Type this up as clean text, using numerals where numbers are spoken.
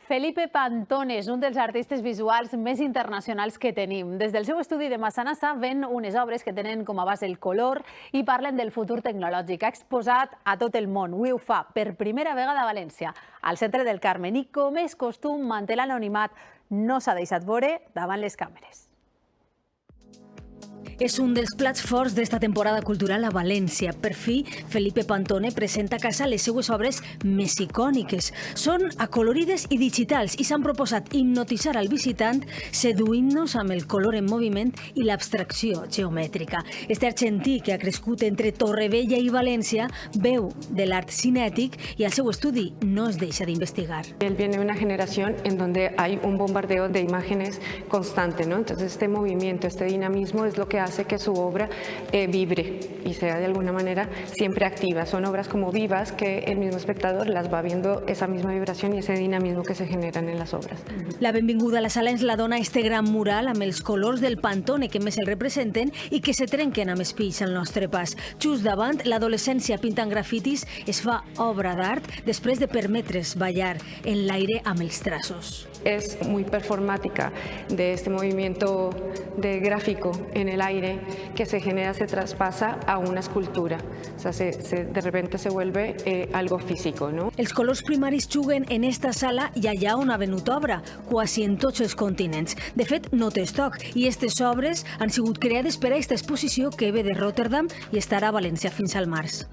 Felipe Pantone és un dels artistes visuals més internacionals que tenim. Des del seu estudi de Massanassa ven unes obres que tenen com a base el color i parlen del futur tecnològic. Ha exposat a tot el món. Avui ho fa per primera vegada a València, al centre del Carmen. I com és costum, manté l'anonimat. No s'ha deixat veure davant les càmeres. És un dels plats forts d'esta temporada cultural a València. Per fi, Felipe Pantone presenta a casa les seues obres més icòniques. Són acolorides i digitals i s'han proposat hipnotitzar al visitant seduint-nos amb el color en moviment i l'abstracció geomètrica. Este argentí, que ha crescut entre Torrevella i València, veu de l'art cinètic i al seu estudi no es deixa d'investigar. Él viene de una generación en donde hay un bombardeo de imágenes constante, ¿no? Entonces este movimiento, este dinamismo es lo que hace que su obra vibre y sea de alguna manera siempre activa. Son obras como vivas que el mismo espectador las va viendo esa misma vibración y ese dinamismo que se generan en las obras. La benvinguda a la sala ens la dona este gran mural amb els colors del Pantone que més el representen i que se trenquen amb espills al nostre pas. Just davant, l'adolescència pintant grafitis es fa obra d'art després de permetre's ballar en l'aire amb els traços. Es muy performática de este movimiento de gráfico en el aire que se genera, se traspasa a una escultura. O sea, de repente se vuelve algo físico, ¿no? Els colors primaris juguen en esta sala i allà on ha venut obra, quasi en tots els continents. De fet, no té estoc i aquestes obres han sigut creades per a aquesta exposició que ve de Rotterdam i estarà a València fins al març.